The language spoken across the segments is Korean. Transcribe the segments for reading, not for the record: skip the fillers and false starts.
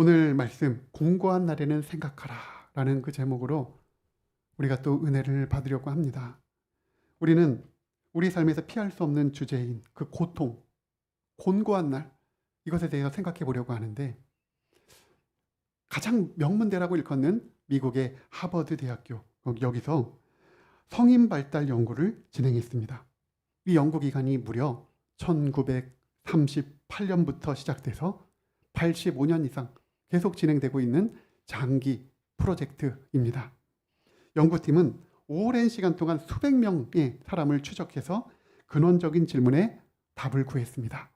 오늘 말씀 공고한 날에는 생각하라 라는 그 제목으로 우리가 또 은혜를 받으려고 합니다. 우리는 우리 삶에서 피할 수 없는 주제인 그 고통, 곤고한 날, 이것에 대해서 생각해 보려고 하는데, 가장 명문대라고 일컫는 미국의 하버드 대학교, 여기서 성인 발달 연구를 진행했습니다. 이 연구 기간이 무려 1938년부터 시작돼서 85년 이상 계속 진행되고 있는 장기 프로젝트입니다. 연구팀은 오랜 시간 동안 수백 명의 사람을 추적해서 근원적인 질문에 답을 구했습니다.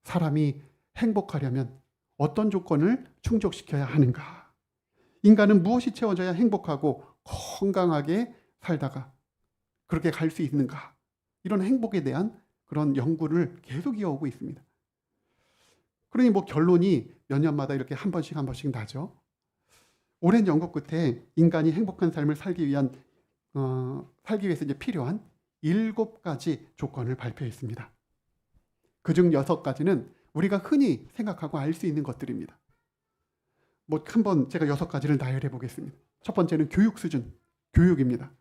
사람이 행복하려면 어떤 조건을 충족시켜야 하는가? 인간은 무엇이 채워져야 행복하고 건강하게 살다가 그렇게 갈 수 있는가? 이런 행복에 대한 그런 연구를 계속 이어오고 있습니다. 그러니 결론이 몇 년마다 이렇게 한 번씩 나죠. 오랜 연구 끝에 인간이 행복한 삶을 살기 위해서 이제 필요한 7가지 조건을 발표했습니다. 그중 6가지는 우리가 흔히 생각하고 알 수 있는 것들입니다. 한번 제가 6가지를 나열해 보겠습니다. 첫 번째는 교육 수준, 교육입니다.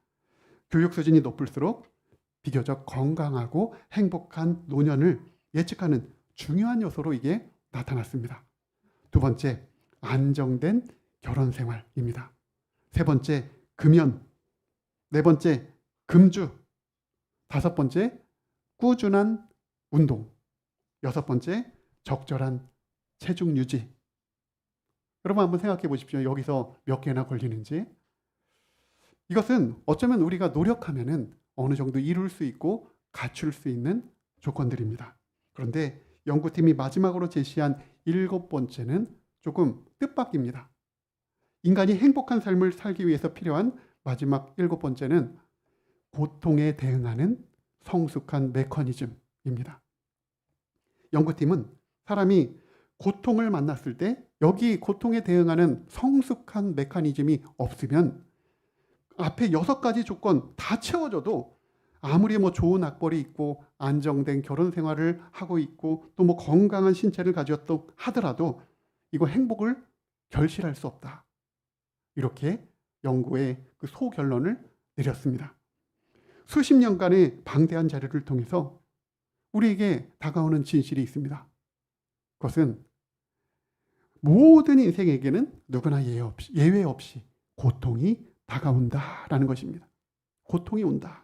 교육 수준이 높을수록 비교적 건강하고 행복한 노년을 예측하는 중요한 요소로 이게 나타났습니다. 두 번째, 안정된 결혼 생활입니다. 세 번째, 금연. 네 번째, 금주. 다섯 번째, 꾸준한 운동. 여섯 번째, 적절한 체중 유지. 여러분 한번 생각해 보십시오. 여기서 몇 개나 걸리는지. 이것은 어쩌면 우리가 노력하면은 어느 정도 이룰 수 있고 갖출 수 있는 조건들입니다. 그런데 연구팀이 마지막으로 제시한 7번째는 조금 뜻밖입니다. 인간이 행복한 삶을 살기 위해서 필요한 마지막 7번째는 고통에 대응하는 성숙한 메커니즘입니다. 연구팀은 사람이 고통을 만났을 때 여기 고통에 대응하는 성숙한 메커니즘이 없으면 앞에 6가지 조건 다 채워져도 아무리 좋은 학벌이 있고 안정된 결혼 생활을 하고 있고 또 건강한 신체를 가졌다 하더라도 이거 행복을 결실할 수 없다. 이렇게 연구의 그 소결론을 내렸습니다. 수십 년간의 방대한 자료를 통해서 우리에게 다가오는 진실이 있습니다. 그것은 모든 인생에게는 누구나 예외 없이 고통이 다가온다라는 것입니다. 고통이 온다.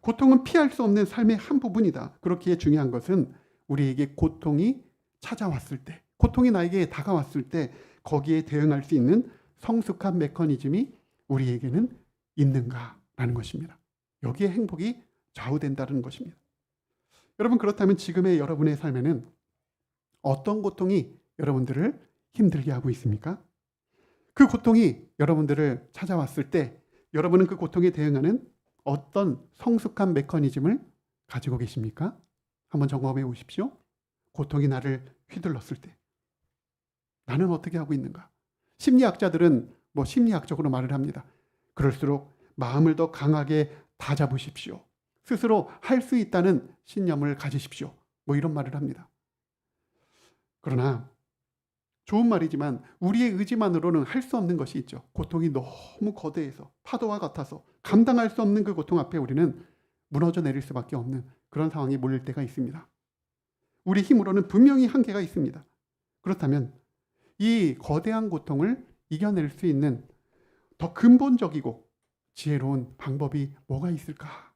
고통은 피할 수 없는 삶의 한 부분이다. 그렇기에 중요한 것은 우리에게 고통이 찾아왔을 때, 고통이 나에게 다가왔을 때 거기에 대응할 수 있는 성숙한 메커니즘이 우리에게는 있는가라는 것입니다. 여기에 행복이 좌우된다는 것입니다. 여러분, 그렇다면 지금의 여러분의 삶에는 어떤 고통이 여러분들을 힘들게 하고 있습니까? 그 고통이 여러분들을 찾아왔을 때 여러분은 그 고통에 대응하는 어떤 성숙한 메커니즘을 가지고 계십니까? 한번 점검해 보십시오. 고통이 나를 휘둘렀을 때 나는 어떻게 하고 있는가? 심리학자들은 심리학적으로 말을 합니다. 그럴수록 마음을 더 강하게 다잡으십시오. 스스로 할 수 있다는 신념을 가지십시오. 이런 말을 합니다. 그러나 좋은 말이지만 우리의 의지만으로는 할 수 없는 것이 있죠. 고통이 너무 거대해서 파도와 같아서 감당할 수 없는 그 고통 앞에 우리는 무너져 내릴 수밖에 없는 그런 상황이 몰릴 때가 있습니다. 우리 힘으로는 분명히 한계가 있습니다. 그렇다면 이 거대한 고통을 이겨낼 수 있는 더 근본적이고 지혜로운 방법이 뭐가 있을까?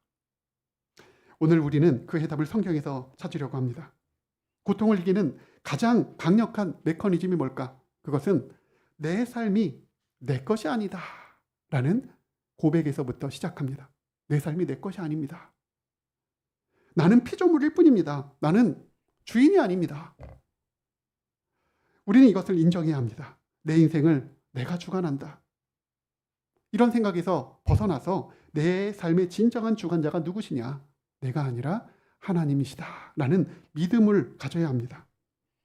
오늘 우리는 그 해답을 성경에서 찾으려고 합니다. 고통을 이기는 가장 강력한 메커니즘이 뭘까? 그것은 내 삶이 내 것이 아니다 라는 고백에서부터 시작합니다. 내 삶이 내 것이 아닙니다. 나는 피조물일 뿐입니다. 나는 주인이 아닙니다. 우리는 이것을 인정해야 합니다. 내 인생을 내가 주관한다. 이런 생각에서 벗어나서 내 삶의 진정한 주관자가 누구시냐? 내가 아니라 하나님이시다 라는 믿음을 가져야 합니다.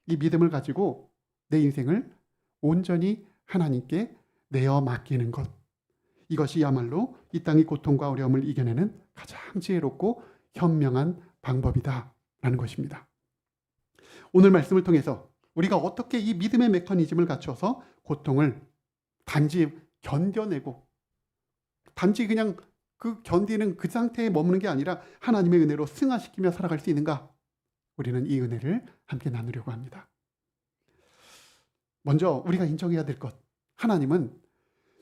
이 믿음을 가지고 내 인생을 온전히 하나님께 내어 맡기는 것, 이것이야말로 이 땅의 고통과 어려움을 이겨내는 가장 지혜롭고 현명한 방법이다 라는 것입니다. 오늘 말씀을 통해서 우리가 어떻게 이 믿음의 메커니즘을 갖춰서 고통을 단지 견뎌내고 단지 그냥 그 견디는 그 상태에 머무는 게 아니라 하나님의 은혜로 승화시키며 살아갈 수 있는가? 우리는 이 은혜를 함께 나누려고 합니다. 먼저 우리가 인정해야 될 것, 하나님은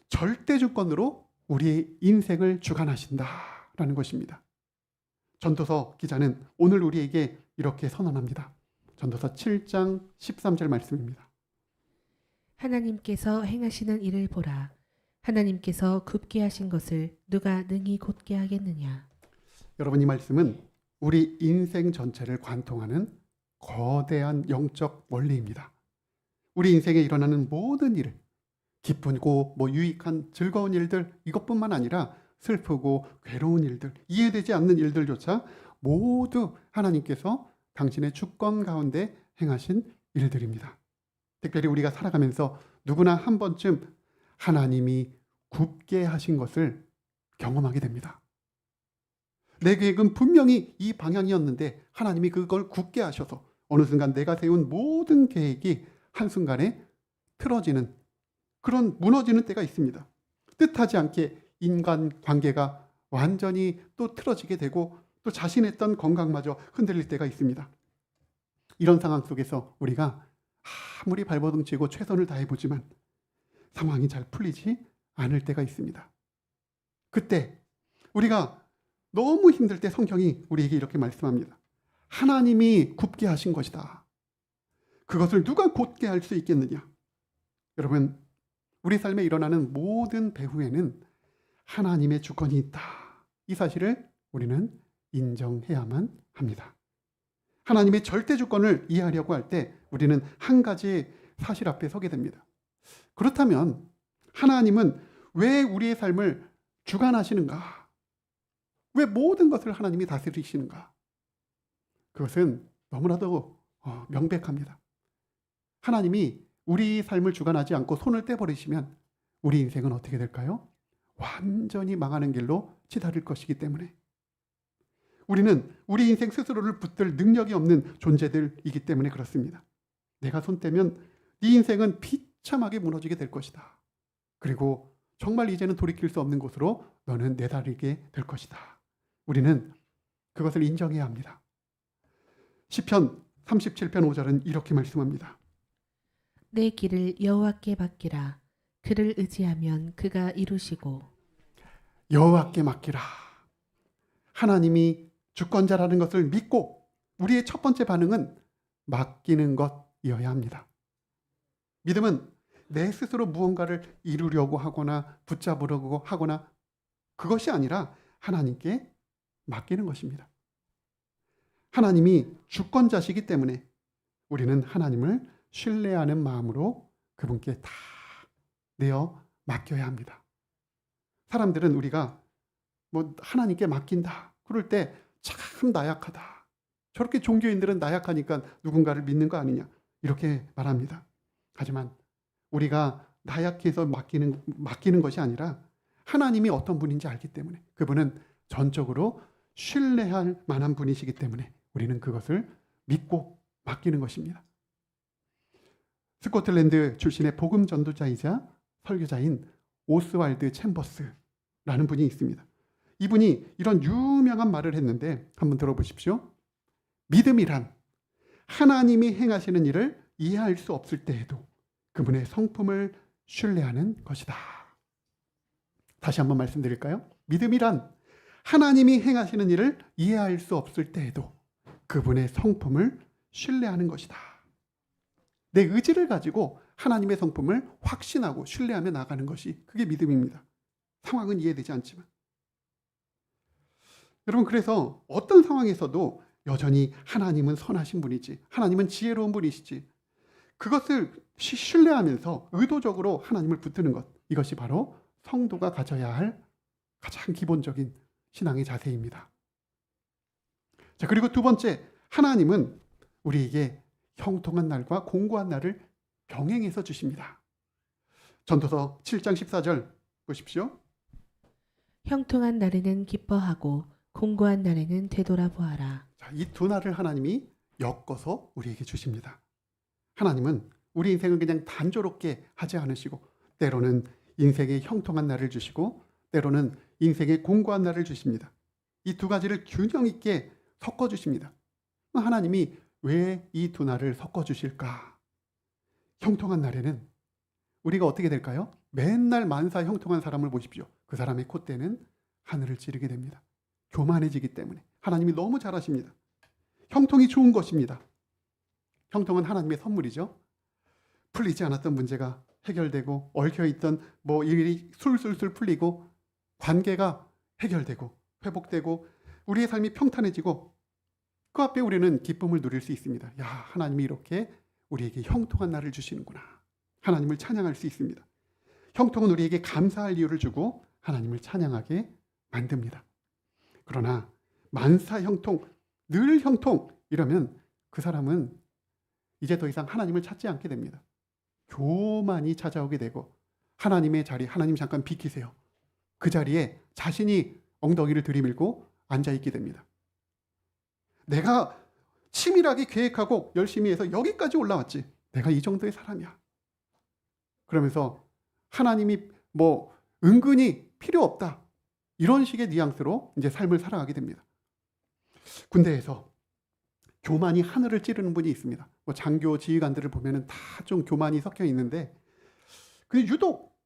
절대 주권으로 우리의 인생을 주관하신다라는 것입니다. 전도서 기자는 오늘 우리에게 이렇게 선언합니다. 전도서 7장 13절 말씀입니다. 하나님께서 행하시는 일을 보라. 하나님께서 굽게 하신 것을 누가 능히 곧게 하겠느냐. 여러분, 이 말씀은 우리 인생 전체를 관통하는 거대한 영적 원리입니다. 우리 인생에 일어나는 모든 일을, 기쁘고 유익한 즐거운 일들, 이것뿐만 아니라 슬프고 괴로운 일들, 이해되지 않는 일들조차 모두 하나님께서 당신의 주권 가운데 행하신 일들입니다. 특별히 우리가 살아가면서 누구나 한 번쯤 하나님이 굽게 하신 것을 경험하게 됩니다. 내 계획은 분명히 이 방향이었는데 하나님이 그걸 굽게 하셔서 어느 순간 내가 세운 모든 계획이 한순간에 틀어지는, 그런 무너지는 때가 있습니다. 뜻하지 않게 인간 관계가 완전히 또 틀어지게 되고 또 자신했던 건강마저 흔들릴 때가 있습니다. 이런 상황 속에서 우리가 아무리 발버둥 치고 최선을 다해보지만 상황이 잘 풀리지 않을 때가 있습니다. 그때 우리가 너무 힘들 때 성경이 우리에게 이렇게 말씀합니다. 하나님이 굽게 하신 것이다. 그것을 누가 곧게 할 수 있겠느냐? 여러분, 우리 삶에 일어나는 모든 배후에는 하나님의 주권이 있다. 이 사실을 우리는 인정해야만 합니다. 하나님의 절대 주권을 이해하려고 할 때 우리는 한 가지 사실 앞에 서게 됩니다. 그렇다면 하나님은 왜 우리의 삶을 주관하시는가? 왜 모든 것을 하나님이 다스리시는가? 그것은 너무나도 명백합니다. 하나님이 우리 삶을 주관하지 않고 손을 떼버리시면 우리 인생은 어떻게 될까요? 완전히 망하는 길로 치달을 것이기 때문에 우리는 우리 인생 스스로를 붙들 능력이 없는 존재들이기 때문에 그렇습니다. 내가 손 떼면 네 인생은 비참하게 무너지게 될 것이다. 그리고 정말 이제는 돌이킬 수 없는 곳으로 너는 내다리게 될 것이다. 우리는 그것을 인정해야 합니다. 시편 37편 5절은 이렇게 말씀합니다. 내 길을 여호와께 맡기라. 그를 의지하면 그가 이루시고. 여호와께 맡기라. 하나님이 주권자라는 것을 믿고 우리의 첫 번째 반응은 맡기는 것이어야 합니다. 믿음은 내 스스로 무언가를 이루려고 하거나 붙잡으려고 하거나 그것이 아니라 하나님께 맡기는 것입니다. 하나님이 주권자시기 때문에 우리는 하나님을 신뢰하는 마음으로 그분께 다 내어 맡겨야 합니다. 사람들은 우리가 하나님께 맡긴다 그럴 때 참 나약하다. 저렇게 종교인들은 나약하니까 누군가를 믿는 거 아니냐 이렇게 말합니다. 하지만 우리가 나약해서 맡기는 것이 아니라 하나님이 어떤 분인지 알기 때문에 그분은 전적으로 신뢰할 만한 분이시기 때문에 우리는 그것을 믿고 맡기는 것입니다. 스코틀랜드 출신의 복음 전도자이자 설교자인 오스왈드 챔버스라는 분이 있습니다. 이분이 이런 유명한 말을 했는데 한번 들어보십시오. 믿음이란 하나님이 행하시는 일을 이해할 수 없을 때에도 그분의 성품을 신뢰하는 것이다. 다시 한번 말씀드릴까요? 믿음이란 하나님이 행하시는 일을 이해할 수 없을 때에도 그분의 성품을 신뢰하는 것이다. 내 의지를 가지고 하나님의 성품을 확신하고 신뢰하며 나가는 것이 그게 믿음입니다. 상황은 이해되지 않지만. 여러분, 그래서 어떤 상황에서도 여전히 하나님은 선하신 분이지, 하나님은 지혜로운 분이시지, 그것을 신뢰하면서 의도적으로 하나님을 붙드는 것, 이것이 바로 성도가 가져야 할 가장 기본적인 신앙의 자세입니다. 자, 그리고 두 번째, 하나님은 우리에게 형통한 날과 공고한 날을 병행해서 주십니다. 전도서 7장 14절 보십시오. 형통한 날에는 기뻐하고 공고한 날에는 되돌아보아라. 자, 이 두 날을 하나님이 엮어서 우리에게 주십니다. 하나님은 우리 인생을 그냥 단조롭게 하지 않으시고 때로는 인생의 형통한 날을 주시고 때로는 인생의 공고한 날을 주십니다. 이 두 가지를 균형 있게 섞어주십니다. 하나님이 왜 이 두 날을 섞어주실까? 형통한 날에는 우리가 어떻게 될까요? 맨날 만사 형통한 사람을 보십시오. 그 사람의 콧대는 하늘을 찌르게 됩니다. 교만해지기 때문에. 하나님이 너무 잘하십니다. 형통이 좋은 것입니다. 형통은 하나님의 선물이죠. 풀리지 않았던 문제가 해결되고 얽혀있던 일이 술술술 풀리고 관계가 해결되고 회복되고 우리의 삶이 평탄해지고 그 앞에 우리는 기쁨을 누릴 수 있습니다. 야, 하나님이 이렇게 우리에게 형통한 날을 주시는구나. 하나님을 찬양할 수 있습니다. 형통은 우리에게 감사할 이유를 주고 하나님을 찬양하게 만듭니다. 그러나 만사 형통, 늘 형통 이러면 그 사람은 이제 더 이상 하나님을 찾지 않게 됩니다. 교만이 찾아오게 되고 하나님의 자리, 하나님 잠깐 비키세요. 그 자리에 자신이 엉덩이를 들이밀고 앉아있게 됩니다. 내가 치밀하게 계획하고 열심히 해서 여기까지 올라왔지. 내가 이 정도의 사람이야. 그러면서 하나님이 은근히 필요 없다. 이런 식의 뉘앙스로 이제 삶을 살아가게 됩니다. 군대에서 교만이 하늘을 찌르는 분이 있습니다. 장교 지휘관들을 보면은 다 좀 교만이 섞여 있는데, 근데 유독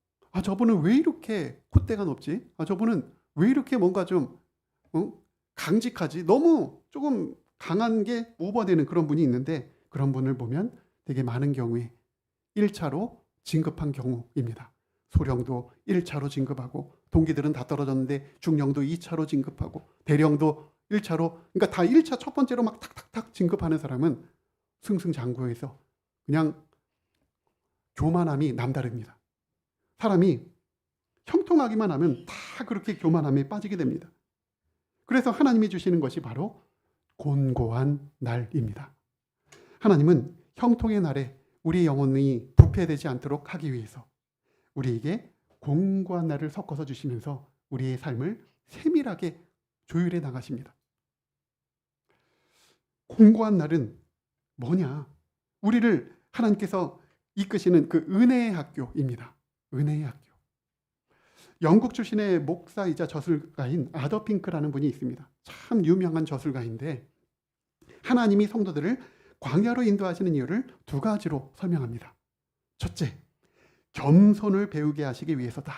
저분은 왜 이렇게 콧대가 높지? 저분은 왜 이렇게 뭔가 좀 강직하지? 너무 조금 강한 게 오버되는 그런 분이 있는데, 그런 분을 보면 되게 많은 경우에 1차로 진급한 경우입니다. 소령도 1차로 진급하고 동기들은 다 떨어졌는데 중령도 2차로 진급하고 대령도 1차로, 그러니까 다 1차 첫 번째로 막 탁탁탁 진급하는 사람은 승승장구해서 그냥 교만함이 남다릅니다. 사람이 형통하기만 하면 다 그렇게 교만함에 빠지게 됩니다. 그래서 하나님이 주시는 것이 바로 곤고한 날입니다. 하나님은 형통의 날에 우리의 영혼이 부패되지 않도록 하기 위해서 우리에게 공고한 날을 섞어서 주시면서 우리의 삶을 세밀하게 조율해 나가십니다. 공고한 날은 뭐냐? 우리를 하나님께서 이끄시는 그 은혜의 학교입니다. 은혜의 학교. 영국 출신의 목사이자 저술가인 아더 핑크라는 분이 있습니다. 참 유명한 저술가인데 하나님이 성도들을 광야로 인도하시는 이유를 두 가지로 설명합니다. 첫째, 겸손을 배우게 하시기 위해서다.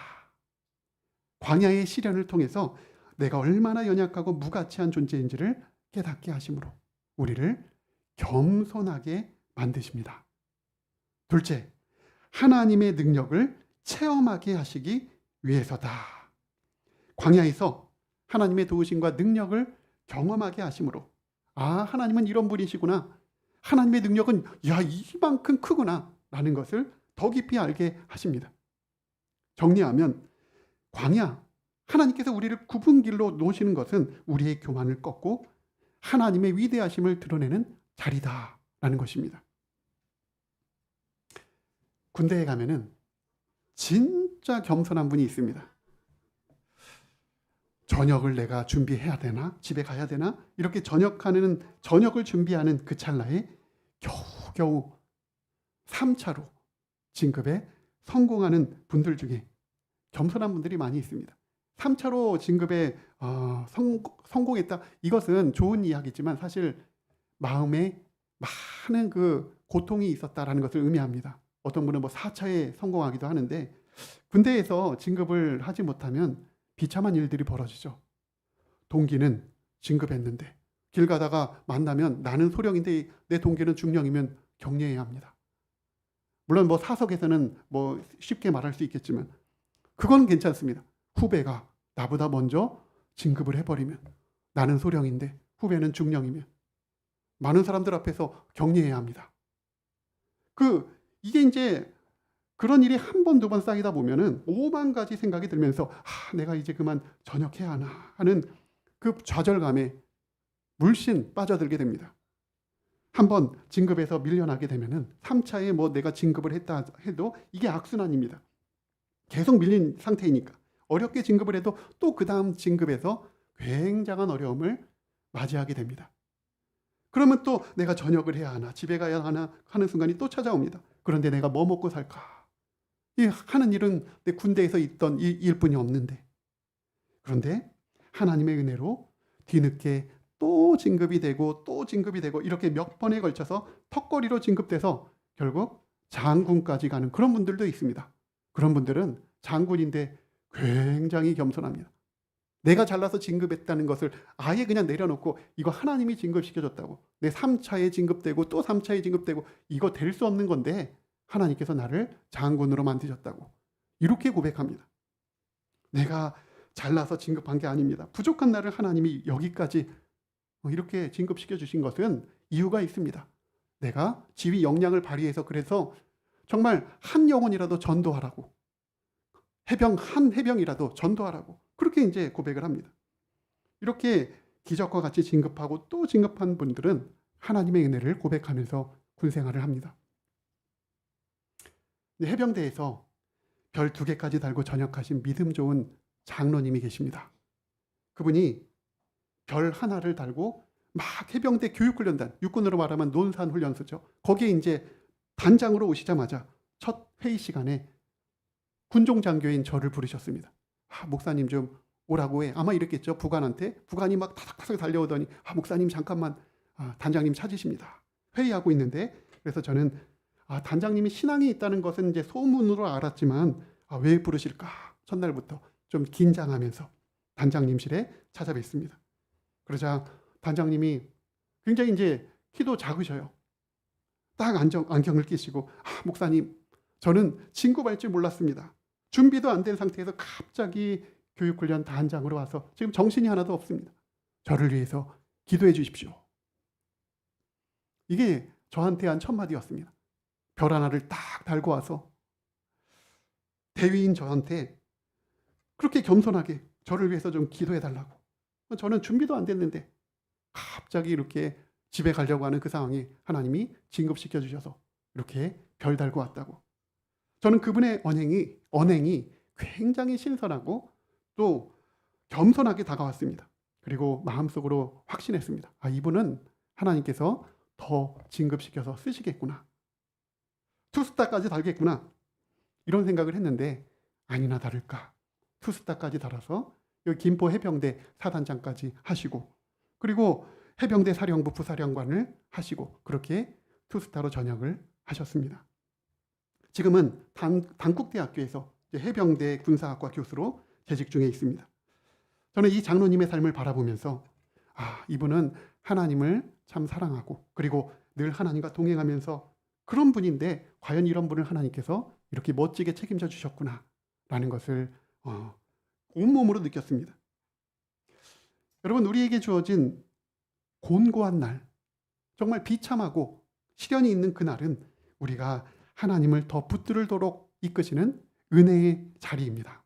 광야의 시련을 통해서 내가 얼마나 연약하고 무가치한 존재인지를 깨닫게 하심으로 우리를 겸손하게 만드십니다. 둘째, 하나님의 능력을 체험하게 하시기 위해서다. 광야에서 하나님의 도우심과 능력을 경험하게 하심으로 하나님은 이런 분이시구나. 하나님의 능력은 이만큼 크구나 라는 것을 더 깊이 알게 하십니다. 정리하면 광야, 하나님께서 우리를 굽은 길로 놓으시는 것은 우리의 교만을 꺾고 하나님의 위대하심을 드러내는 자리다라는 것입니다. 군대에 가면은 진짜 겸손한 분이 있습니다. 저녁을 내가 준비해야 되나? 집에 가야 되나? 이렇게 저녁을 준비하는 그 찰나에 겨우겨우 3차로 진급에 성공하는 분들 중에 겸손한 분들이 많이 있습니다. 3차로 진급에 성공했다. 이것은 좋은 이야기지만 사실 마음에 많은 그 고통이 있었다라는 것을 의미합니다. 어떤 분은 4차에 성공하기도 하는데 군대에서 진급을 하지 못하면 비참한 일들이 벌어지죠. 동기는 진급했는데 길 가다가 만나면 나는 소령인데 내 동기는 중령이면 격려해야 합니다. 물론 사석에서는 쉽게 말할 수 있겠지만 그건 괜찮습니다. 후배가 나보다 먼저 진급을 해버리면 나는 소령인데 후배는 중령이면 많은 사람들 앞에서 격려해야 합니다. 이게 이제 그런 일이 한 번, 두 번 쌓이다 보면은 5만 가지 생각이 들면서 내가 이제 그만 전역해야 하나 하는 그 좌절감에 물씬 빠져들게 됩니다. 한번 진급에서 밀려나게 되면은 3차에 내가 진급을 했다 해도 이게 악순환입니다. 계속 밀린 상태이니까 어렵게 진급을 해도 또 그 다음 진급에서 굉장한 어려움을 맞이하게 됩니다. 그러면 또 내가 저녁을 해야 하나, 집에 가야 하나 하는 순간이 또 찾아옵니다. 그런데 내가 뭐 먹고 살까? 이 하는 일은 내 군대에서 있던 일뿐이 없는데. 그런데 하나님의 은혜로 뒤늦게 또 진급이 되고 또 진급이 되고 이렇게 몇 번에 걸쳐서 턱걸이로 진급돼서 결국 장군까지 가는 그런 분들도 있습니다. 그런 분들은 장군인데 굉장히 겸손합니다. 내가 잘나서 진급했다는 것을 아예 그냥 내려놓고 이거 하나님이 진급시켜줬다고, 내 3차에 진급되고 또 3차에 진급되고 이거 될 수 없는 건데 하나님께서 나를 장군으로 만드셨다고 이렇게 고백합니다. 내가 잘나서 진급한 게 아닙니다. 부족한 나를 하나님이 여기까지 이렇게 진급시켜 주신 것은 이유가 있습니다. 내가 지위 역량을 발휘해서 그래서 정말 한 영혼이라도 전도하라고, 한 해병이라도 전도하라고 그렇게 이제 고백을 합니다. 이렇게 기적과 같이 진급하고 또 진급한 분들은 하나님의 은혜를 고백하면서 군생활을 합니다. 해병대에서 별 2개까지 달고 전역하신 믿음 좋은 장로님이 계십니다. 그분이 별 하나를 달고 막 해병대 교육훈련단, 육군으로 말하면 논산훈련소죠. 거기에 이제 단장으로 오시자마자 첫 회의 시간에 군종장교인 저를 부르셨습니다. 목사님 좀 오라고 해. 아마 이랬겠죠. 부관한테. 부관이 막 타닥타닥 달려오더니 목사님 잠깐만, 단장님 찾으십니다. 회의하고 있는데, 그래서 저는 단장님이 신앙이 있다는 것은 이제 소문으로 알았지만 왜 부르실까? 첫날부터 좀 긴장하면서 단장님실에 찾아뵙습니다. 그러자 단장님이 굉장히 이제 키도 작으셔요. 딱 안경을 끼시고 목사님, 저는 진급할 줄 몰랐습니다. 준비도 안 된 상태에서 갑자기 교육훈련 단장으로 와서 지금 정신이 하나도 없습니다. 저를 위해서 기도해 주십시오. 이게 저한테 한 첫마디였습니다. 별 하나를 딱 달고 와서 대위인 저한테 그렇게 겸손하게 저를 위해서 좀 기도해 달라고. 저는 준비도 안 됐는데 갑자기 이렇게 집에 가려고 하는 그 상황에 하나님이 진급시켜 주셔서 이렇게 별 달고 왔다고. 저는 그분의 언행이 굉장히 신선하고 또 겸손하게 다가왔습니다. 그리고 마음속으로 확신했습니다. 이분은 하나님께서 더 진급시켜서 쓰시겠구나. 투스타까지 달겠구나. 이런 생각을 했는데 아니나 다를까. 투스타까지 달아서 여기 김포 해병대 사단장까지 하시고, 그리고 해병대 사령부 부사령관을 하시고, 그렇게 투스타로 전역을 하셨습니다. 지금은 단국대학교에서 해병대 군사학과 교수로 재직 중에 있습니다. 저는 이 장로님의 삶을 바라보면서 이분은 하나님을 참 사랑하고 그리고 늘 하나님과 동행하면서 그런 분인데 과연 이런 분을 하나님께서 이렇게 멋지게 책임져 주셨구나 라는 것을 온몸으로 느꼈습니다. 여러분, 우리에게 주어진 곤고한 날, 정말 비참하고 시련이 있는 그날은 우리가 하나님을 더 붙들도록 이끄시는 은혜의 자리입니다.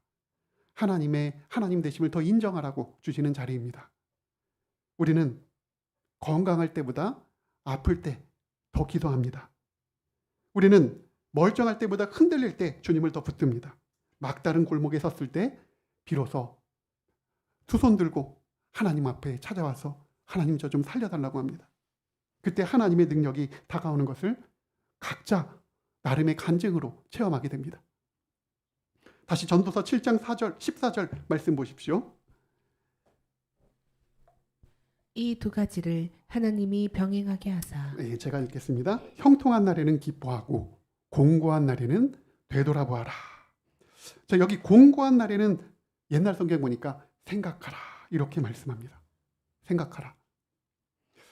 하나님 되심을 더 인정하라고 주시는 자리입니다. 우리는 건강할 때보다 아플 때 더 기도합니다. 우리는 멀쩡할 때보다 흔들릴 때 주님을 더 붙듭니다. 막다른 골목에 섰을 때 비로소 두 손 들고 하나님 앞에 찾아와서 하나님 저 좀 살려달라고 합니다. 그때 하나님의 능력이 다가오는 것을 각자 나름의 간증으로 체험하게 됩니다. 다시 전도서 7장 14절 말씀 보십시오. 이 2가지를 하나님이 병행하게 하사. 제가 읽겠습니다. 형통한 날에는 기뻐하고 공고한 날에는 되돌아보아라. 자, 여기 공고한 날에는 옛날 성경 보니까 생각하라 이렇게 말씀합니다. 생각하라.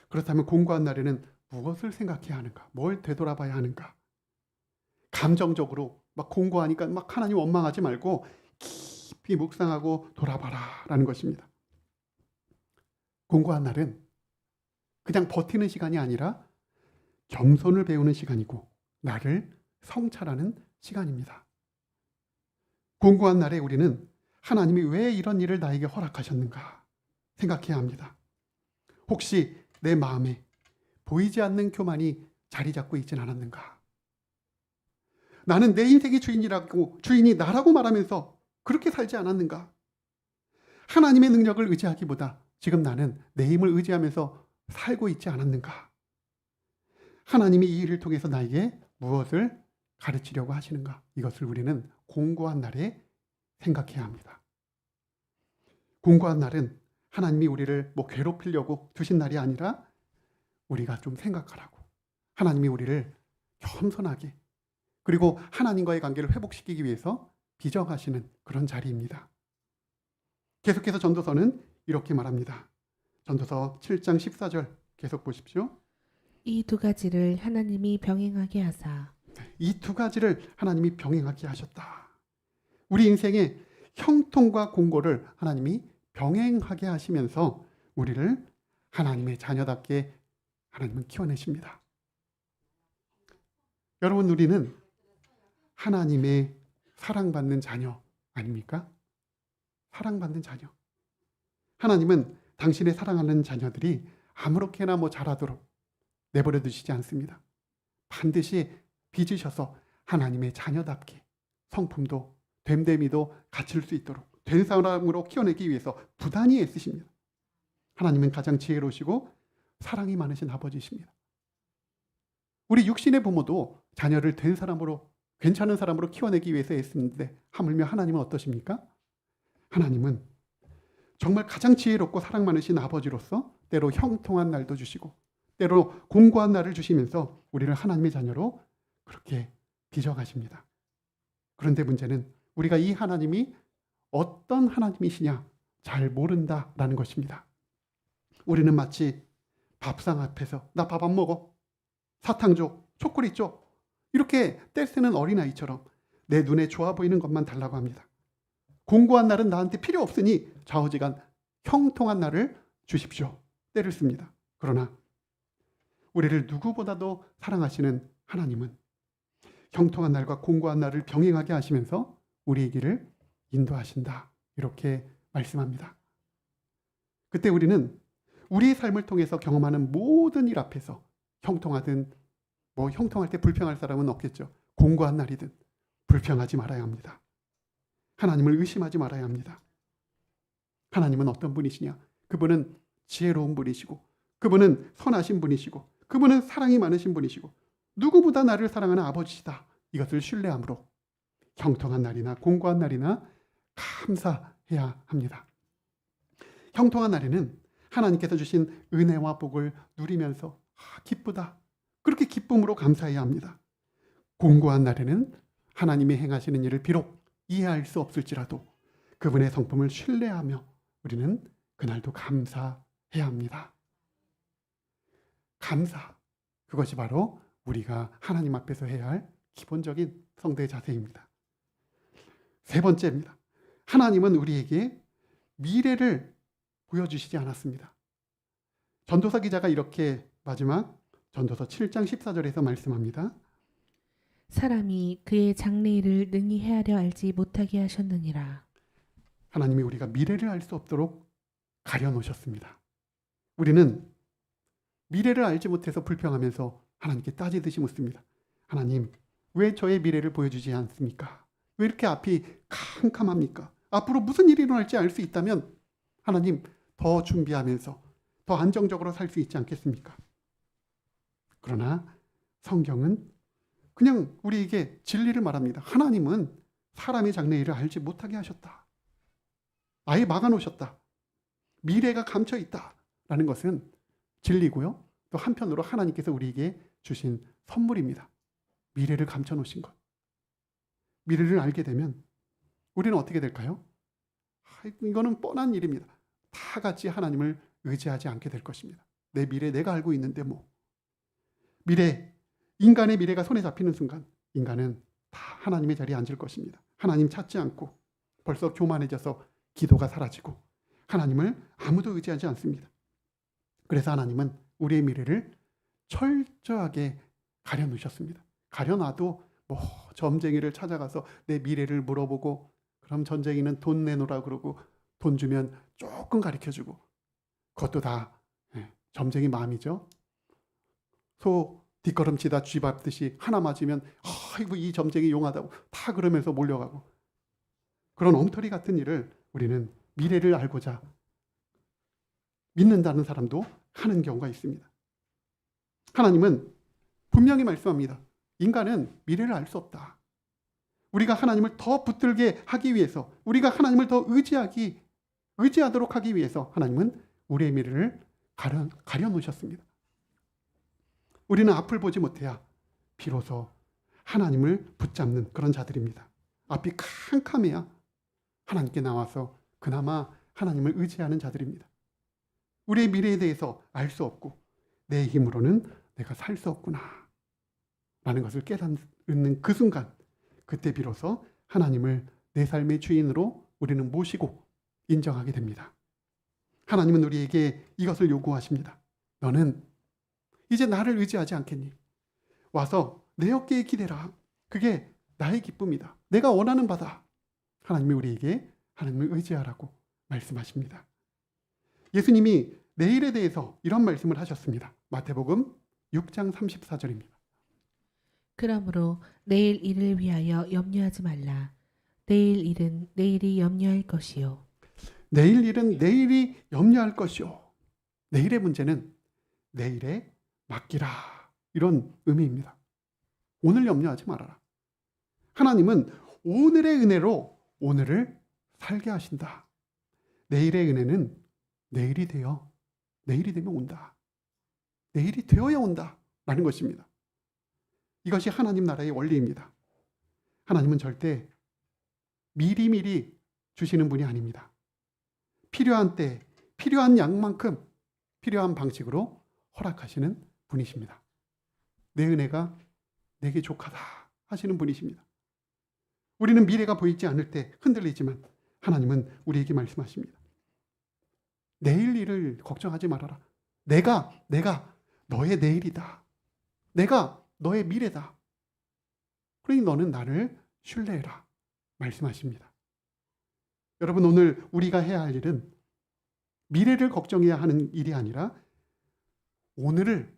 그렇다면 공고한 날에는 무엇을 생각해야 하는가? 뭘 되돌아봐야 하는가? 감정적으로 막 공고하니까 막 하나님 원망하지 말고 깊이 묵상하고 돌아봐라 라는 것입니다. 공고한 날은 그냥 버티는 시간이 아니라 겸손을 배우는 시간이고 나를 성찰하는 시간입니다. 공고한 날에 우리는 하나님이 왜 이런 일을 나에게 허락하셨는가 생각해야 합니다. 혹시 내 마음에 보이지 않는 교만이 자리 잡고 있진 않았는가? 나는 내 인생의 주인이 나라고 말하면서 그렇게 살지 않았는가? 하나님의 능력을 의지하기보다 지금 나는 내 힘을 의지하면서 살고 있지 않았는가? 하나님이 이 일을 통해서 나에게 무엇을 가르치려고 하시는가? 이것을 우리는 공고한 날에 생각해야 합니다. 공고한 날은 하나님이 우리를 괴롭히려고 두신 날이 아니라 우리가 좀 생각하라고, 하나님이 우리를 겸손하게, 그리고 하나님과의 관계를 회복시키기 위해서 비정하시는 그런 자리입니다. 계속해서 전도서는 이렇게 말합니다. 전도서 7장 14절 계속 보십시오. 이 두 가지를 하나님이 병행하게 하사. 이 두 가지를 하나님이 병행하게 하셨다. 우리 인생의 형통과 공고를 하나님이 병행하게 하시면서 우리를 하나님의 자녀답게 하나님은 키워내십니다. 여러분, 우리는 하나님의 사랑받는 자녀 아닙니까? 사랑받는 자녀. 하나님은 당신의 사랑하는 자녀들이 아무렇게나 잘하도록 내버려 두시지 않습니다. 반드시 빚으셔서 하나님의 자녀답게 성품도 됨됨이도 갖출 수 있도록 된 사람으로 키워내기 위해서 부단히 애쓰십니다. 하나님은 가장 지혜로우시고 사랑이 많으신 아버지십니다. 우리 육신의 부모도 자녀를 된 사람으로, 괜찮은 사람으로 키워내기 위해서 애쓰는데 하물며 하나님은 어떠십니까? 하나님은 정말 가장 지혜롭고 사랑 많으신 아버지로서 때로 형통한 날도 주시고 때로 공고한 날을 주시면서 우리를 하나님의 자녀로 그렇게 빚어가십니다. 그런데 문제는 우리가 이 하나님이 어떤 하나님이시냐 잘 모른다라는 것입니다. 우리는 마치 밥상 앞에서 나 밥 안 먹어, 사탕 줘, 초콜릿 줘, 이렇게 떼쓰는 어린아이처럼 내 눈에 좋아 보이는 것만 달라고 합니다. 공고한 날은 나한테 필요 없으니 좌우지간 형통한 날을 주십시오. 때를 씁니다. 그러나 우리를 누구보다도 사랑하시는 하나님은 형통한 날과 공고한 날을 병행하게 하시면서 우리의 길을 인도하신다. 이렇게 말씀합니다. 그때 우리는 우리의 삶을 통해서 경험하는 모든 일 앞에서 형통하든 형통할 때 불평할 사람은 없겠죠. 공고한 날이든 불평하지 말아야 합니다. 하나님을 의심하지 말아야 합니다. 하나님은 어떤 분이시냐? 그분은 지혜로운 분이시고 그분은 선하신 분이시고 그분은 사랑이 많으신 분이시고 누구보다 나를 사랑하는 아버지시다. 이것을 신뢰함으로 형통한 날이나 공고한 날이나 감사해야 합니다. 형통한 날에는 하나님께서 주신 은혜와 복을 누리면서 기쁘다. 그렇게 기쁨으로 감사해야 합니다. 공고한 날에는 하나님이 행하시는 일을 비록 이해할 수 없을지라도 그분의 성품을 신뢰하며 우리는 그날도 감사해야 합니다. 감사, 그것이 바로 우리가 하나님 앞에서 해야 할 기본적인 성도의 자세입니다. 세 번째입니다. 하나님은 우리에게 미래를 보여주시지 않았습니다. 전도서 기자가 이렇게 마지막 전도서 7장 14절에서 말씀합니다. 사람이 그의 장래일을 능히 헤아려 알지 못하게 하셨느니라. 하나님이 우리가 미래를 알 수 없도록 가려놓으셨습니다. 우리는 미래를 알지 못해서 불평하면서 하나님께 따지듯이 묻습니다. 하나님, 왜 저의 미래를 보여주지 않습니까? 왜 이렇게 앞이 캄캄합니까? 앞으로 무슨 일이 일어날지 알 수 있다면 하나님 더 준비하면서 더 안정적으로 살 수 있지 않겠습니까? 그러나 성경은 그냥 우리에게 진리를 말합니다. 하나님은 사람의 장래일을 알지 못하게 하셨다. 아예 막아놓으셨다. 미래가 감춰있다라는 것은 진리고요. 또 한편으로 하나님께서 우리에게 주신 선물입니다. 미래를 감춰놓으신 것. 미래를 알게 되면 우리는 어떻게 될까요? 이거는 뻔한 일입니다. 다 같이 하나님을 의지하지 않게 될 것입니다. 내 미래 내가 알고 있는데 미래, 인간의 미래가 손에 잡히는 순간 인간은 다 하나님의 자리에 앉을 것입니다. 하나님 찾지 않고 벌써 교만해져서 기도가 사라지고 하나님을 아무도 의지하지 않습니다. 그래서 하나님은 우리의 미래를 철저하게 가려놓으셨습니다. 가려놔도 점쟁이를 찾아가서 내 미래를 물어보고 그럼 점쟁이는 돈 내놓으라 그러고 돈 주면 조금 가르쳐주고 그것도 다 점쟁이 마음이죠. 소 뒷걸음치다 쥐 밟듯이 하나 맞으면 아이고 이 점쟁이 용하다고 다 그러면서 몰려가고 그런 엉터리 같은 일을 우리는 미래를 알고자 믿는다는 사람도 하는 경우가 있습니다. 하나님은 분명히 말씀합니다. 인간은 미래를 알 수 없다. 우리가 하나님을 더 붙들게 하기 위해서, 우리가 하나님을 더 의지하도록 하기 위해서 하나님은 우리의 미래를 가려 놓으셨습니다. 우리는 앞을 보지 못해야 비로소 하나님을 붙잡는 그런 자들입니다. 앞이 캄캄해야 하나님께 나와서 그나마 하나님을 의지하는 자들입니다. 우리의 미래에 대해서 알 수 없고 내 힘으로는 내가 살 수 없구나 라는 것을 깨닫는 그 순간, 그때 비로소 하나님을 내 삶의 주인으로 우리는 모시고 인정하게 됩니다. 하나님은 우리에게 이것을 요구하십니다. 너는 이제 나를 의지하지 않겠니? 와서 내 어깨에 기대라. 그게 나의 기쁨이다. 내가 원하는 바다. 하나님이 우리에게 하나님을 의지하라고 말씀하십니다. 예수님이 내일에 대해서 이런 말씀을 하셨습니다. 마태복음 6장 34절입니다. 그러므로 내일 일을 위하여 염려하지 말라. 내일 일은 내일이 염려할 것이요. 내일 일은 내일이 염려할 것이요. 내일의 문제는 내일에 맡기라. 이런 의미입니다. 오늘 염려하지 말아라. 하나님은 오늘의 은혜로 오늘을 살게 하신다. 내일의 은혜는 내일이 되면 온다. 내일이 되어야 온다. 라는 것입니다. 이것이 하나님 나라의 원리입니다. 하나님은 절대 미리미리 주시는 분이 아닙니다. 필요한 때, 필요한 양만큼, 필요한 방식으로 허락하시는 분이십니다. 내 은혜가 내게 족하다 하시는 분이십니다. 우리는 미래가 보이지 않을 때 흔들리지만 하나님은 우리에게 말씀하십니다. 내일 일을 걱정하지 말아라. 내가 너의 내일이다. 내가 너의 미래다. 그러니 너는 나를 신뢰해라. 말씀하십니다. 여러분, 오늘 우리가 해야 할 일은 미래를 걱정해야 하는 일이 아니라 오늘을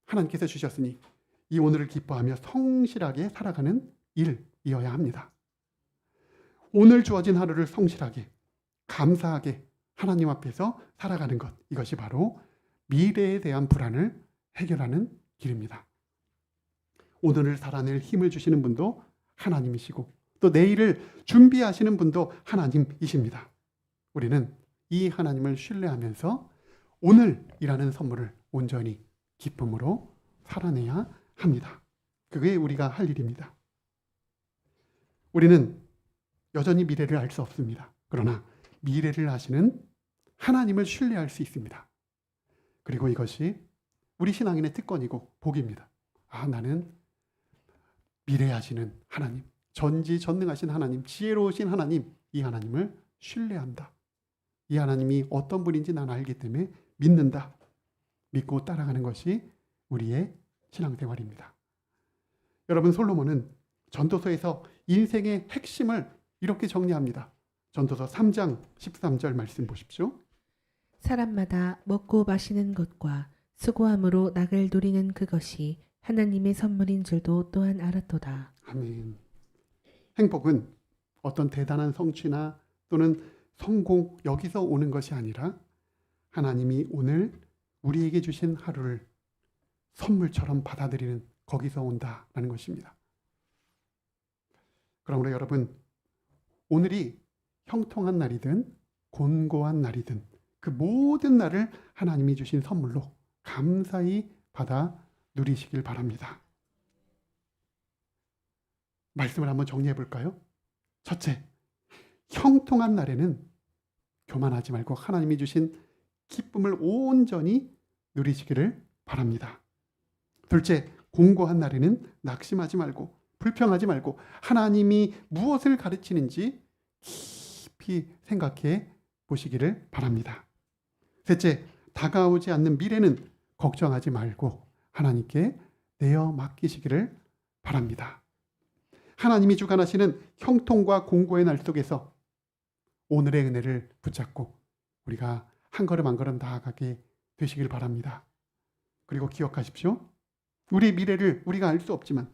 하나님께서 주셨으니 이 오늘을 기뻐하며 성실하게 살아가는 일이어야 합니다. 오늘 주어진 하루를 성실하게, 감사하게 하나님 앞에서 살아가는 것, 이것이 바로 미래에 대한 불안을 해결하는 길입니다. 오늘을 살아낼 힘을 주시는 분도 하나님이시고 또 내일을 준비하시는 분도 하나님이십니다. 우리는 이 하나님을 신뢰하면서 오늘이라는 선물을 온전히 기쁨으로 살아내야 합니다. 그게 우리가 할 일입니다. 우리는 여전히 미래를 알 수 없습니다. 그러나 미래를 아시는 하나님을 신뢰할 수 있습니다. 그리고 이것이 우리 신앙인의 특권이고 복입니다. 나는 미래하시는 하나님, 전지전능하신 하나님, 지혜로우신 하나님, 이 하나님을 신뢰한다. 이 하나님이 어떤 분인지 난 알기 때문에 믿는다. 믿고 따라가는 것이 우리의 신앙생활입니다. 여러분, 솔로몬은 전도서에서 인생의 핵심을 이렇게 정리합니다. 전도서 3장 13절 말씀 보십시오. 사람마다 먹고 마시는 것과 수고함으로 낙을 누리는 그것이 하나님의 선물인 줄도 또한 알았도다. 아멘. 행복은 어떤 대단한 성취나 또는 성공, 여기서 오는 것이 아니라 하나님이 오늘 우리에게 주신 하루를 선물처럼 받아들이는 거기서 온다라는 것입니다. 그러므로 여러분, 오늘이 형통한 날이든 곤고한 날이든 그 모든 날을 하나님이 주신 선물로 감사히 받아 누리시길 바랍니다. 말씀을 한번 정리해 볼까요? 첫째, 형통한 날에는 교만하지 말고 하나님이 주신 기쁨을 온전히 누리시기를 바랍니다. 둘째, 공고한 날에는 낙심하지 말고 불평하지 말고 하나님이 무엇을 가르치는지 깊이 생각해 보시기를 바랍니다. 셋째, 다가오지 않는 미래는 걱정하지 말고 하나님께 내어 맡기시기를 바랍니다. 하나님이 주관하시는 형통과 공고의 날 속에서 오늘의 은혜를 붙잡고 우리가 한 걸음 한 걸음 나아가게 되시길 바랍니다. 그리고 기억하십시오. 우리 미래를 우리가 알 수 없지만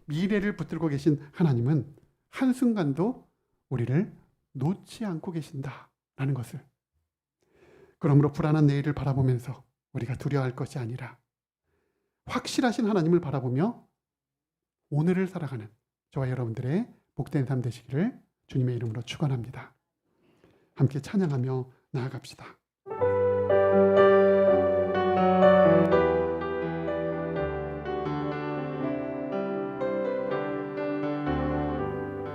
미래를 붙들고 계신 하나님은 한순간도 우리를 놓지 않고 계신다라는 것을. 그러므로 불안한 내일을 바라보면서 우리가 두려워할 것이 아니라 확실하신 하나님을 바라보며 오늘을 살아가는 저와 여러분들의 복된 삶 되시기를 주님의 이름으로 축원합니다. 함께 찬양하며 나아갑시다.